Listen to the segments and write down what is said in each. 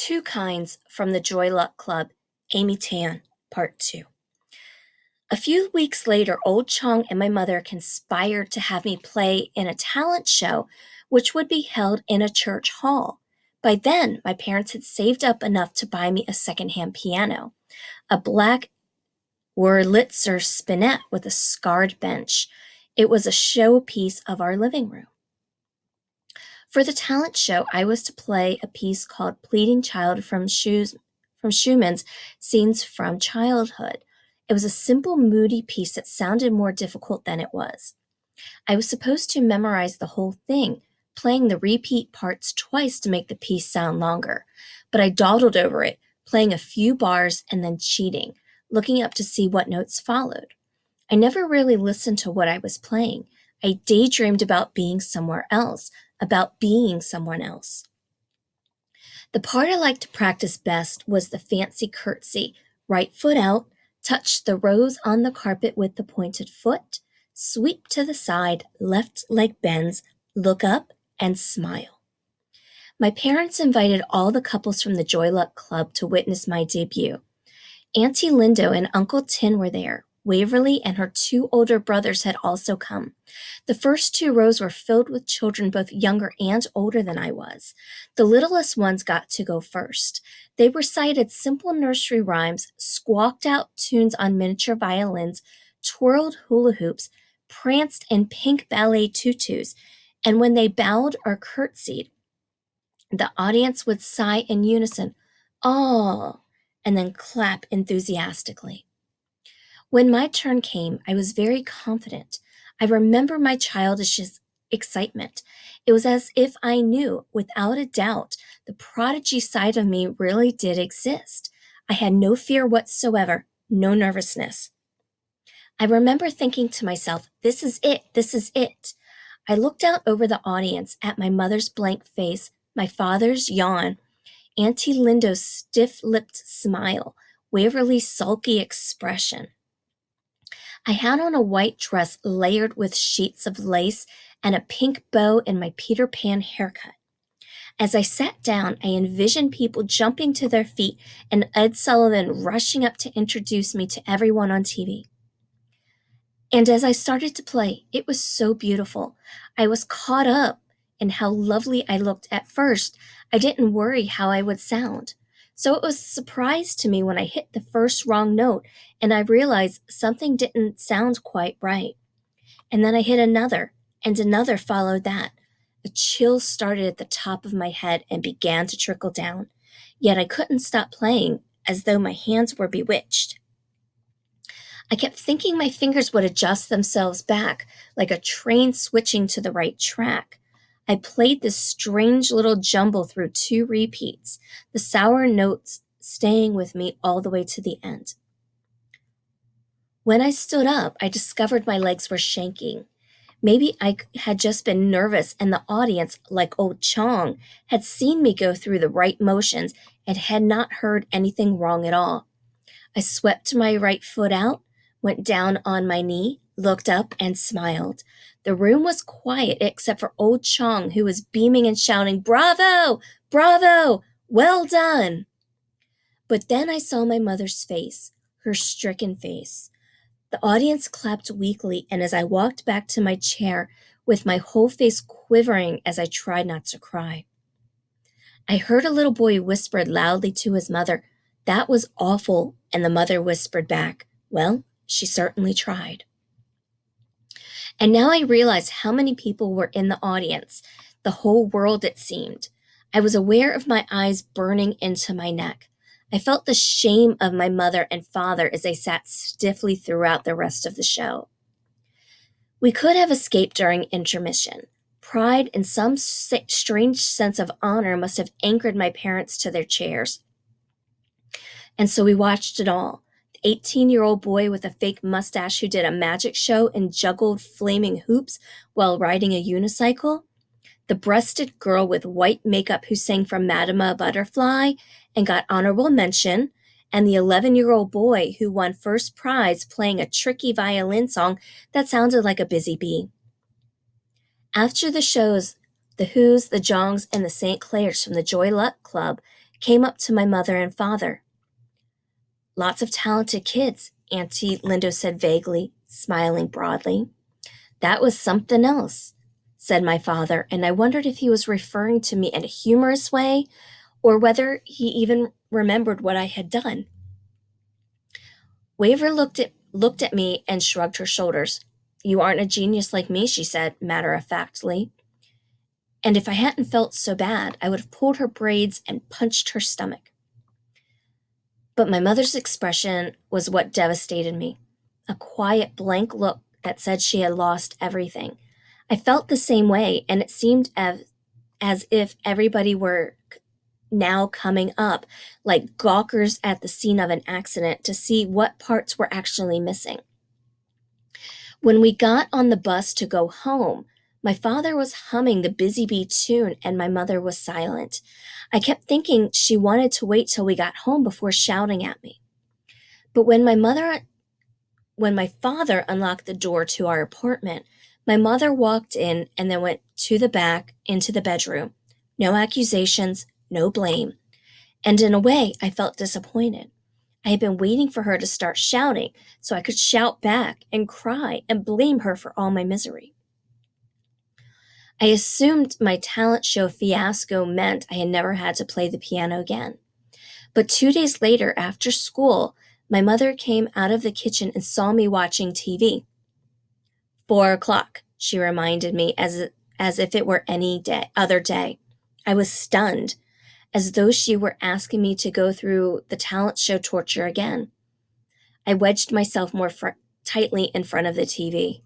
Two Kinds from the Joy Luck Club, Amy Tan, Part 2. A few weeks later, Old Chong and my mother conspired to have me play in a talent show which would be held in a church hall. By then, my parents had saved up enough to buy me a secondhand piano, a black Wurlitzer spinet with a scarred bench. It was a showpiece of our living room. For the talent show, I was to play a piece called Pleading Child from Schumann's Scenes from Childhood. It was a simple, moody piece that sounded more difficult than it was. I was supposed to memorize the whole thing, playing the repeat parts twice to make the piece sound longer. But I dawdled over it, playing a few bars and then cheating, looking up to see what notes followed. I never really listened to what I was playing. I daydreamed about being somewhere else, about being someone else. The part I liked to practice best was the fancy curtsy, right foot out, touch the rose on the carpet with the pointed foot, sweep to the side, left leg bends, look up, and smile. My parents invited all the couples from the Joy Luck Club to witness my debut. Auntie Lindo and Uncle Tin were there. Waverly and her two older brothers had also come. The first two rows were filled with children both younger and older than I was. The littlest ones got to go first. They recited simple nursery rhymes, squawked out tunes on miniature violins, twirled hula hoops, pranced in pink ballet tutus, and when they bowed or curtsied, the audience would sigh in unison, "Oh," and then clap enthusiastically. When my turn came, I was very confident. I remember my childish excitement. It was as if I knew, without a doubt, the prodigy side of me really did exist. I had no fear whatsoever, no nervousness. I remember thinking to myself, this is it, this is it. I looked out over the audience at my mother's blank face, my father's yawn, Auntie Lindo's stiff-lipped smile, Waverly's sulky expression. I had on a white dress layered with sheets of lace and a pink bow in my Peter Pan haircut. As I sat down, I envisioned people jumping to their feet and Ed Sullivan rushing up to introduce me to everyone on TV. And as I started to play, it was so beautiful. I was caught up in how lovely I looked at first. I didn't worry how I would sound. So it was a surprise to me when I hit the first wrong note and I realized something didn't sound quite right. And then I hit another, and another followed that. A chill started at the top of my head and began to trickle down. Yet I couldn't stop playing, as though my hands were bewitched. I kept thinking my fingers would adjust themselves back, like a train switching to the right track. I played this strange little jumble through two repeats, the sour notes staying with me all the way to the end. When I stood up, I discovered my legs were shaking. Maybe I had just been nervous, and the audience, like old Chong, had seen me go through the right motions and had not heard anything wrong at all. I swept my right foot out, went down on my knee, looked up, and smiled. The room was quiet except for old Chong, who was beaming and shouting, "Bravo! Bravo! Well done!" But then I saw my mother's face, her stricken face. The audience clapped weakly, and as I walked back to my chair, with my whole face quivering as I tried not to cry, I heard a little boy whisper loudly to his mother, "That was awful," and the mother whispered back, "Well, she certainly tried." And now I realized how many people were in the audience, the whole world it seemed. I was aware of my eyes burning into my neck. I felt the shame of my mother and father as they sat stiffly throughout the rest of the show. We could have escaped during intermission. Pride and some strange sense of honor must have anchored my parents to their chairs. And so we watched it all. The 18-year-old boy with a fake mustache who did a magic show and juggled flaming hoops while riding a unicycle. The breasted girl with white makeup who sang from Madama Butterfly and got honorable mention, and the 11-year-old boy who won first prize playing a tricky violin song that sounded like a busy bee. After the shows, the Who's, the Jongs, and the St. Clairs from the Joy Luck Club came up to my mother and father. Lots of talented kids, Auntie Lindo said vaguely, smiling broadly. That was something else, said my father, and I wondered if he was referring to me in a humorous way or whether he even remembered what I had done. Waver looked at me and shrugged her shoulders. You aren't a genius like me, she said, matter of factly. And if I hadn't felt so bad, I would have pulled her braids and punched her stomach. But my mother's expression was what devastated me. A quiet, blank look that said she had lost everything. I felt the same way, and it seemed as if everybody were now coming up like gawkers at the scene of an accident to see what parts were actually missing. When we got on the bus to go home, my father was humming the Busy Bee tune and my mother was silent. I kept thinking she wanted to wait till we got home before shouting at me. But when my father unlocked the door to our apartment, my mother walked in and then went to the back into the bedroom. No accusations, no blame. And in a way, I felt disappointed. I had been waiting for her to start shouting so I could shout back and cry and blame her for all my misery. I assumed my talent show fiasco meant I had never had to play the piano again. But 2 days later, after school, my mother came out of the kitchen and saw me watching TV. 4 o'clock, she reminded me as if it were any other day. I was stunned, as though she were asking me to go through the talent show torture again. I wedged myself more tightly in front of the TV.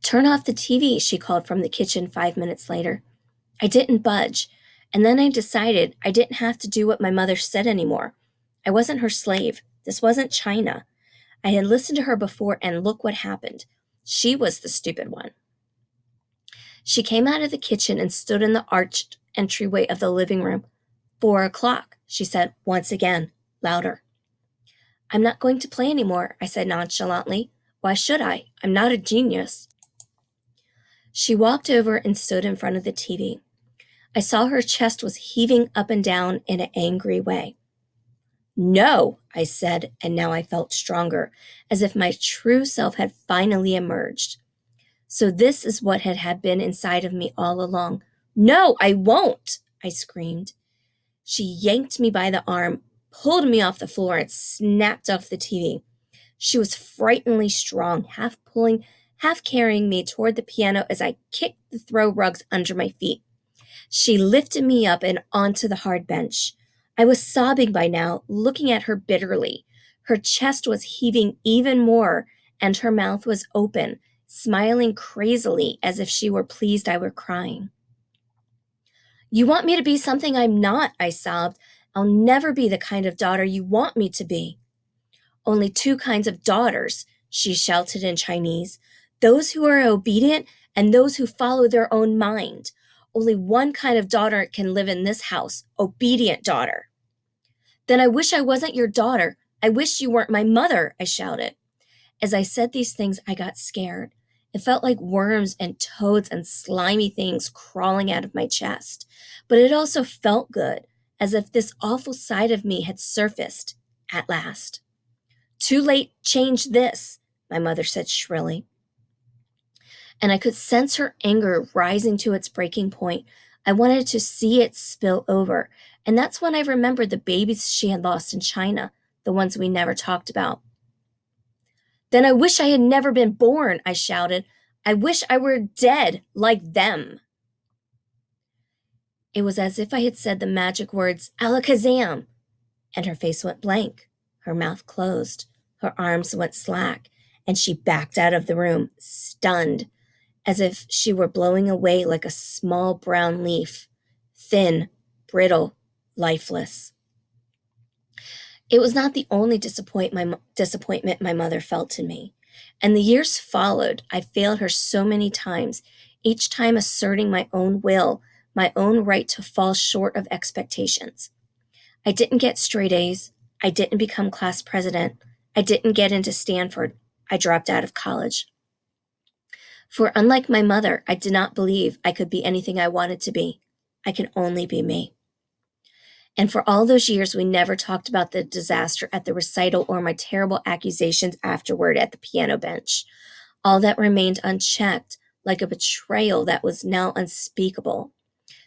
Turn off the TV, she called from the kitchen 5 minutes later. I didn't budge, and then I decided I didn't have to do what my mother said anymore. I wasn't her slave. This wasn't China. I had listened to her before, and look what happened. She was the stupid one. She came out of the kitchen and stood in the arched entryway of the living room. 4 o'clock, she said once again, louder. I'm not going to play anymore, I said nonchalantly. Why should I? I'm not a genius. She walked over and stood in front of the TV. I saw her chest was heaving up and down in an angry way. No, I said, and now I felt stronger, as if my true self had finally emerged. So this is what had been inside of me all along. No, I won't, I screamed. She yanked me by the arm, pulled me off the floor, and snapped off the TV. She was frighteningly strong, half pulling, half carrying me toward the piano as I kicked the throw rugs under my feet. She lifted me up and onto the hard bench. I was sobbing by now, looking at her bitterly. Her chest was heaving even more, and her mouth was open, smiling crazily as if she were pleased I were crying. You want me to be something I'm not, I sobbed. I'll never be the kind of daughter you want me to be. Only two kinds of daughters, she shouted in Chinese. Those who are obedient and those who follow their own mind. Only one kind of daughter can live in this house, obedient daughter. Then I wish I wasn't your daughter. I wish you weren't my mother, I shouted. As I said these things, I got scared. It felt like worms and toads and slimy things crawling out of my chest. But it also felt good, as if this awful side of me had surfaced at last. Too late, change this, my mother said shrilly. And I could sense her anger rising to its breaking point. I wanted to see it spill over, and that's when I remembered the babies she had lost in China, the ones we never talked about. Then I wish I had never been born, I shouted. I wish I were dead like them. It was as if I had said the magic words, Alakazam, and her face went blank. Her mouth closed. Her arms went slack, and she backed out of the room, stunned, as if she were blowing away like a small brown leaf, thin, brittle, lifeless. It was not the only disappointment my mother felt in me. And the years followed. I failed her so many times, each time asserting my own will, my own right to fall short of expectations. I didn't get straight A's. I didn't become class president. I didn't get into Stanford. I dropped out of college. For unlike my mother, I did not believe I could be anything I wanted to be. I can only be me. And for all those years, we never talked about the disaster at the recital or my terrible accusations afterward at the piano bench. All that remained unchecked, like a betrayal that was now unspeakable.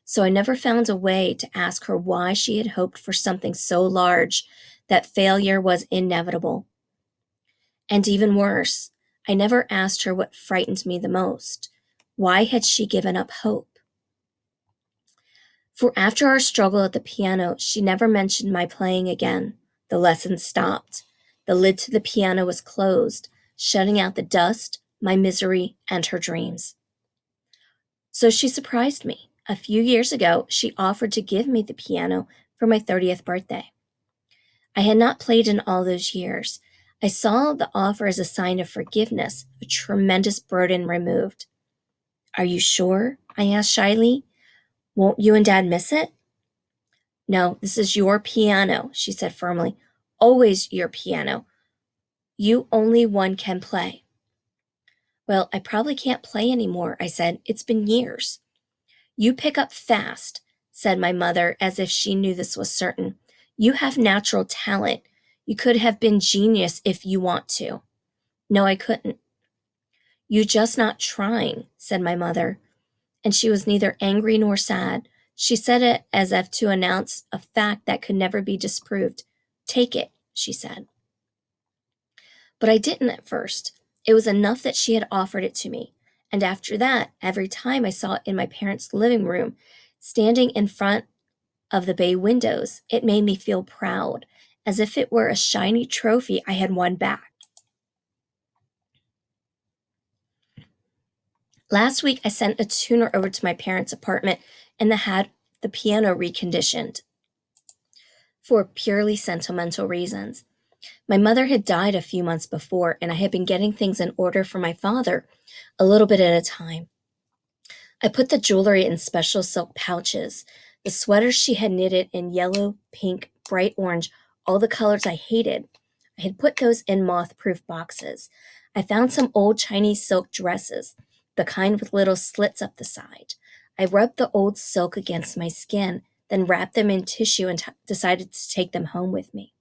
So I never found a way to ask her why she had hoped for something so large that failure was inevitable. And even worse, I never asked her what frightened me the most. Why had she given up hope? For after our struggle at the piano, she never mentioned my playing again. The lesson stopped. The lid to the piano was closed, shutting out the dust, my misery, and her dreams. So she surprised me. A few years ago, she offered to give me the piano for my 30th birthday. I had not played in all those years. I saw the offer as a sign of forgiveness, a tremendous burden removed. Are you sure? I asked shyly. Won't you and Dad miss it? No, this is your piano, she said firmly. Always your piano. You only one can play. Well, I probably can't play anymore, I said. It's been years. You pick up fast, said my mother, as if she knew this was certain. You have natural talent. You could have been genius if you want to. No, I couldn't. You just not trying, said my mother, and she was neither angry nor sad. She said it as if to announce a fact that could never be disproved. Take it, she said. But I didn't at first. It was enough that she had offered it to me. And after that, every time I saw it in my parents' living room, standing in front of the bay windows, it made me feel proud, as if it were a shiny trophy I had won back. Last week, I sent a tuner over to my parents' apartment and had the piano reconditioned for purely sentimental reasons. My mother had died a few months before, and I had been getting things in order for my father, a little bit at a time. I put the jewelry in special silk pouches, the sweaters she had knitted in yellow, pink, bright orange, all the colors I hated. I had put those in moth proof boxes. I found some old Chinese silk dresses, the kind with little slits up the side. I rubbed the old silk against my skin, then wrapped them in tissue and decided to take them home with me.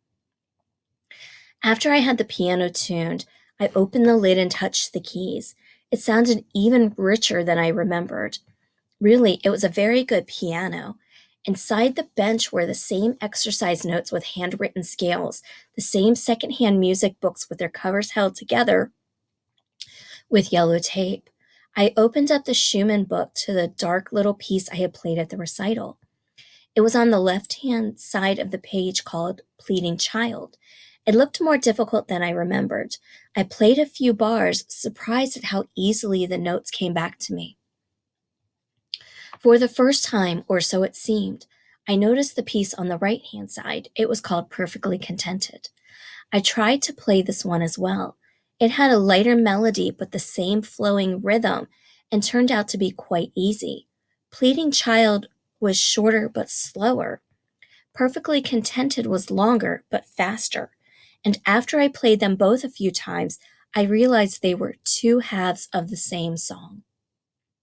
After I had the piano tuned, I opened the lid and touched the keys. It sounded even richer than I remembered. Really, it was a very good piano. Inside the bench were the same exercise notes with handwritten scales, the same secondhand music books with their covers held together with yellow tape. I opened up the Schumann book to the dark little piece I had played at the recital. It was on the left-hand side of the page called Pleading Child. It looked more difficult than I remembered. I played a few bars, surprised at how easily the notes came back to me. For the first time, or so it seemed, I noticed the piece on the right-hand side. It was called Perfectly Contented. I tried to play this one as well. It had a lighter melody but the same flowing rhythm and turned out to be quite easy. Pleading Child was shorter but slower. Perfectly Contented was longer but faster. And after I played them both a few times, I realized they were two halves of the same song.